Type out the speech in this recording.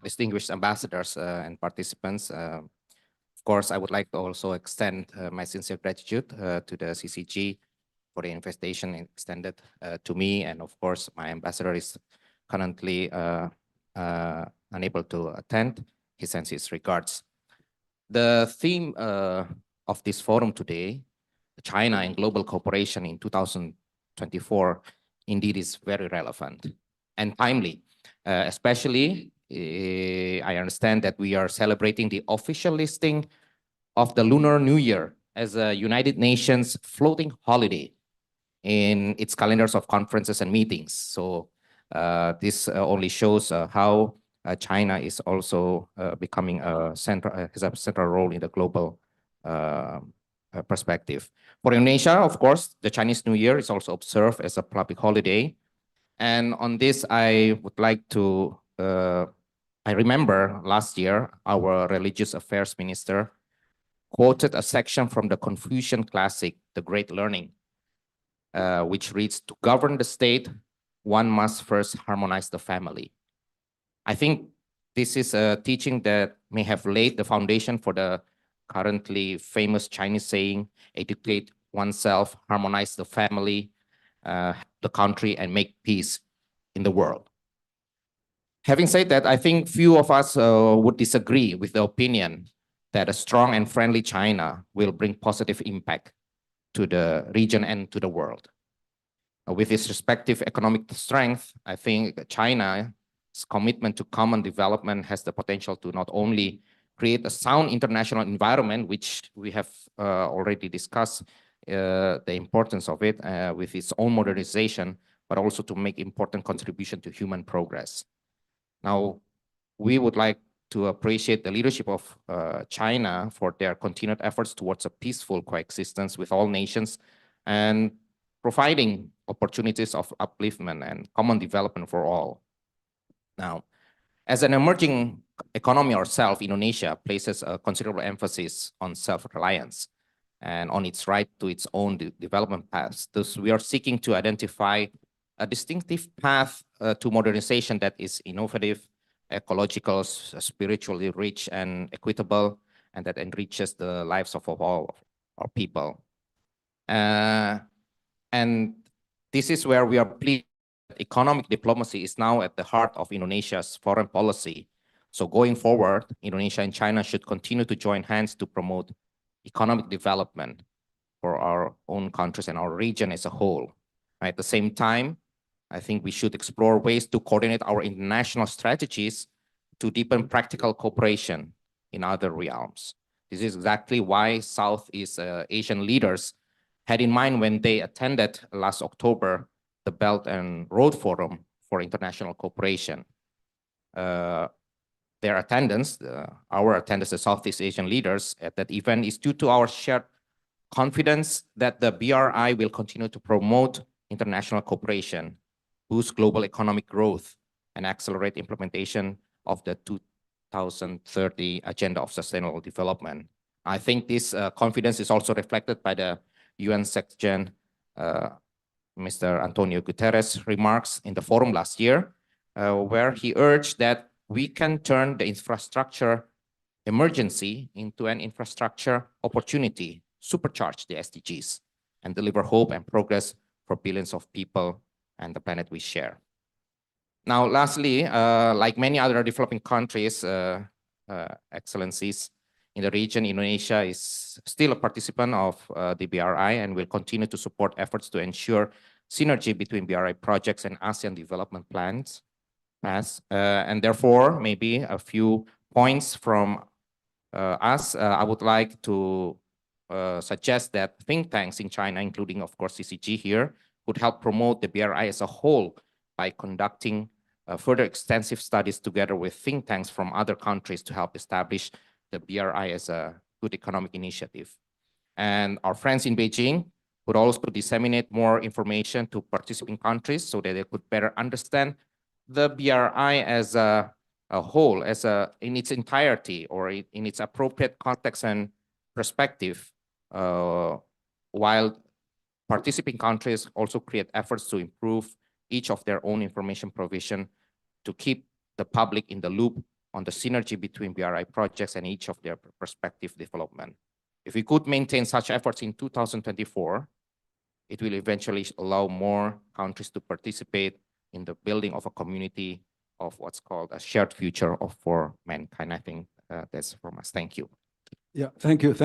distinguished ambassadors and participants. Of course, I would like to also extend my sincere gratitude to the CCG for the invitation extended to me. And of course, my ambassador is currently unable to attend. He sends his regards. The theme of this forum today, China and global cooperation in 2024, indeed is very relevant and timely, especially I understand that we are celebrating the official listing of the Lunar New Year as a United Nations floating holiday in its calendars of conferences and meetings. So this only shows how China is also becoming has a central role in the global perspective. For Indonesia, of course, the Chinese New Year is also observed as a public holiday. And on this, I would like to, I remember last year, our religious affairs minister quoted a section from the Confucian classic, The Great Learning, which reads, "To govern the state, one must first harmonize the family." I think this is a teaching that may have laid the foundation for the currently famous Chinese saying, "Educate oneself, harmonize the family, the country, and make peace in the world." Having said that, I think few of us would disagree with the opinion that a strong and friendly China will bring positive impact to the region and to the world. With its respective economic strength, I think China's commitment to common development has the potential to not only create a sound international environment, which we have already discussed the importance of it with its own modernization, but also to make important contribution to human progress. Now, we would like to appreciate the leadership of China for their continued efforts towards a peaceful coexistence with all nations and providing opportunities of upliftment and common development for all. Now, as an emerging economy ourselves, Indonesia places a considerable emphasis on self-reliance and on its right to its own development paths. Thus, we are seeking to identify a distinctive path to modernization that is innovative, ecological, spiritually rich and equitable, and that enriches the lives of all our people. And this is where we are pleased that economic diplomacy is now at the heart of Indonesia's foreign policy. So going forward, Indonesia and China should continue to join hands to promote economic development for our own countries and our region as a whole. At the same time, I think we should explore ways to coordinate our international strategies to deepen practical cooperation in other realms. This is exactly why Southeast Asian leaders had in mind when they attended last October the Belt and Road Forum for International Cooperation. Their attendance, our attendance as Southeast Asian leaders at that event is due to our shared confidence that the BRI will continue to promote international cooperation, boost global economic growth, and accelerate implementation of the 2030 Agenda of Sustainable Development. I think this confidence is also reflected by the UN Secretary Mr. Antonio Guterres' remarks in the forum last year, where he urged that we can turn the infrastructure emergency into an infrastructure opportunity, supercharge the SDGs, and deliver hope and progress for billions of people and the planet we share. Now, lastly, like many other developing countries, excellencies in the region, Indonesia is still a participant of the BRI and will continue to support efforts to ensure synergy between BRI projects and ASEAN development plans. And therefore, maybe a few points from us. I would like to suggest that think tanks in China, including, of course, CCG here, would help promote the BRI as a whole by conducting further extensive studies together with think tanks from other countries to help establish the BRI as a good economic initiative. And our friends in Beijing would also disseminate more information to participating countries so that they could better understand the BRI as a whole, in its entirety or in its appropriate context and perspective, while participating countries also create efforts to improve each of their own information provision to keep the public in the loop on the synergy between BRI projects and each of their prospective development. If we could maintain such efforts in 2024, it will eventually allow more countries to participate in the building of a community of what's called a shared future for mankind. I think that's from us. Thank you. Yeah, thank you. Thank you.